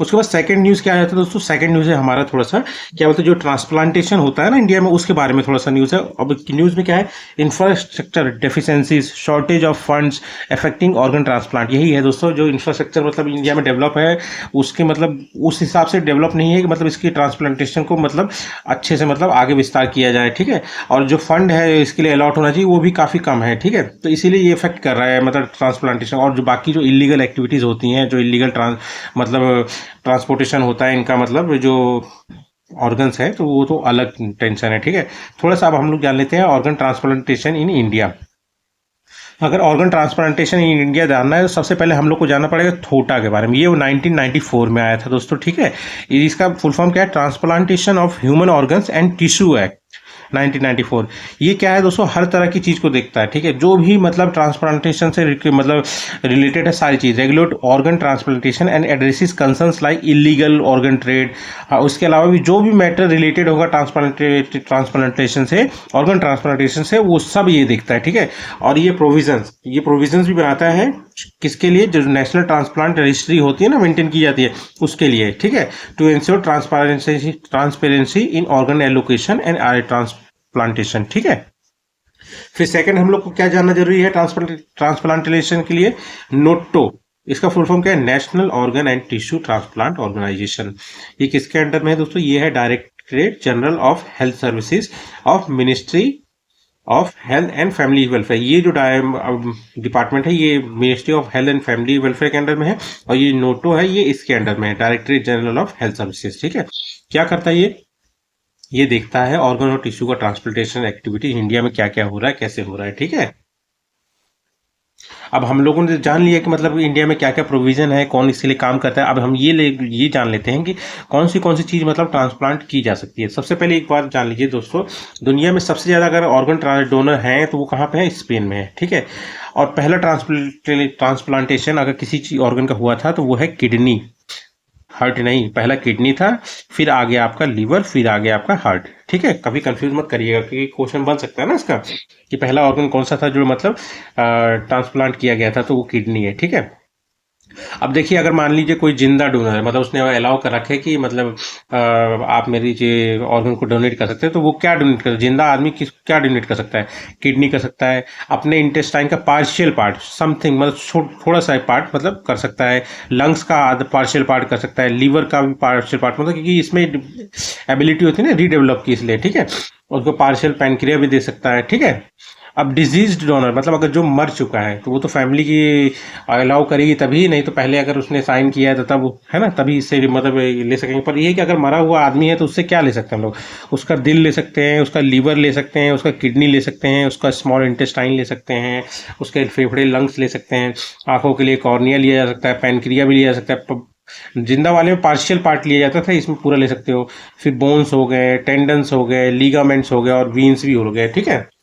उसके बाद second news क्या आता है दोस्तों, सेकंड न्यूज़ है हमारा थोड़ा सा, क्या बोलते हैं, जो ट्रांसप्लांटेशन होता है ना इंडिया में, उसके बारे में थोड़ा सा न्यूज़ है। अब न्यूज़ में क्या है, infrastructure deficiencies, shortage of funds affecting organ transplant. यही है दोस्तों, जो इंफ्रास्ट्रक्चर मतलब इंडिया में डेवलप है, उसके मतलब उस हिसाब से डेवलप नहीं है कि मतलब इसकी ट्रांसप्लांटेशन को मतलब अच्छे से मतलब आगे विस्तार किया जाए, ठीक है। और जो फंड है इसके लिए अलॉट होना चाहिए वो भी काफ़ी कम है, ठीक है। तो इसीलिए ये इफेक्ट कर रहा है मतलब ट्रांसप्लांटेशन। और जो बाकी जो इलीगल एक्टिविटीज़ होती हैं, जो इलीगल मतलब ट्रांसपोर्टेशन होता है इनका, मतलब जो ऑर्गन्स है, तो वो तो अलग टेंशन है, ठीक है। थोड़ा सा अब हम लोग जान लेते हैं ऑर्गन ट्रांसप्लांटेशन इन इंडिया। अगर ऑर्गन ट्रांसप्लांटेशन इन इंडिया जानना है तो सबसे पहले हम लोग को जानना पड़ेगा थोटा के बारे में। ये वो 1994 में आया था दोस्तों, ठीक है। इसका फुल फॉर्म क्या है, transplantation of human organs and tissue act 1994। ये क्या है दोस्तों, हर तरह की चीज़ को देखता है, ठीक है। जो भी मतलब ट्रांसप्लांटेशन से मतलब रिलेटेड है सारी चीज़, regulate organ transplantation and addresses concerns like illegal organ trade. उसके अलावा भी जो भी मैटर रिलेटेड होगा ट्रांसप्लांटेशन से, ऑर्गन ट्रांसप्लांटेशन से, वो सब ये देखता है, ठीक है। और ये प्रोविजंस भी बनाता है किसके लिए, जो नेशनल ट्रांसप्लांट रजिस्ट्री होती है ना, मेंटेन की जाती है, उसके लिए, ठीक है। To ensure transparency in organ allocation and transplantation, ठीक है। फिर सेकंड हम लोग को क्या जानना जरूरी है ट्रांसप्लांटेशन के लिए, नोटो। इसका फुल फॉर्म क्या है, national organ and tissue transplant organisation. ये किसके अंडर में है दोस्तों, ये है directorate general of health services of ministry of health and family welfare. ये जो डिपार्टमेंट है, ये ministry of health and family welfare के अंडर में है। और ये नोटो है, ये इसके अंडर में है, directorate general of health services, ठीक है। क्या करता है ये देखता है ऑर्गन और टिश्यू का ट्रांसप्लांटेशन एक्टिविटी इंडिया में क्या क्या हो रहा है, कैसे हो रहा है, ठीक है। अब हम लोगों ने जान लिया कि मतलब इंडिया में क्या क्या प्रोविजन है, कौन इसके लिए काम करता है। अब हम ये जान लेते हैं कि कौन सी चीज़ मतलब ट्रांसप्लांट की जा सकती है। सबसे पहले एक बात जान लीजिए दोस्तों, दुनिया में सबसे ज़्यादा अगर ऑर्गन डोनर हैं तो वो कहाँ पे है, स्पेन में है, ठीक है। और पहला ट्रांसप्लांटेशन अगर किसी चीज ऑर्गन का हुआ था तो वो है किडनी, हार्ट नहीं। पहला किडनी था, फिर आ गया आपका लीवर, फिर आ गया आपका हार्ट, ठीक है। कभी कंफ्यूज मत करिएगा, क्योंकि क्वेश्चन बन सकता है ना इसका, कि पहला ऑर्गन कौन सा था जो मतलब ट्रांसप्लांट किया गया था, तो वो किडनी है, ठीक है। अब देखिए, अगर मान लीजिए कोई जिंदा डोनर है, मतलब उसने अलाउ कर रखे कि मतलब आप मेरी ये ऑर्गन को डोनेट कर सकते हैं, तो वो क्या डोनेट कर, जिंदा आदमी किस क्या डोनेट कर सकता है, किडनी कर सकता है, अपने इंटेस्टाइन का पार्शियल पार्ट समथिंग, मतलब थोड़ा सा पार्ट मतलब कर सकता है, लंग्स का पार्शियल पार्ट कर सकता है, लीवर का भी पार्शियल पार्ट, मतलब क्योंकि इसमें एबिलिटी होती है ना रीडेवलप की, इसलिए, ठीक है। उसको पार्शियल पैनक्रिया भी दे सकता है, ठीक है। अब डिजीज डोनर मतलब अगर जो मर चुका है तो वो तो फैमिली की अलाउ करेगी तभी, नहीं तो पहले अगर उसने साइन किया है तो तब है ना, तभी इससे मतलब ले सकेंगे। पर ये है कि अगर मरा हुआ आदमी है तो उससे क्या ले सकते हैं हम लोग, उसका दिल ले सकते हैं, उसका लीवर ले सकते हैं, उसका किडनी ले सकते हैं, उसका स्मॉल इंटेस्टाइन ले सकते हैं, उसके फेफड़े लंग्स ले सकते हैं, आंखों के लिए कॉर्निया लिया जा सकता है, पैनक्रिया भी लिया जा सकता है। जिंदा वाले में पार्शियल पार्ट लिया जाता था, इसमें पूरा ले सकते हो। फिर बोन्स हो गए, टेंडन्स हो गए, लीगामेंट्स हो गए और वीन्स भी हो गए, ठीक है।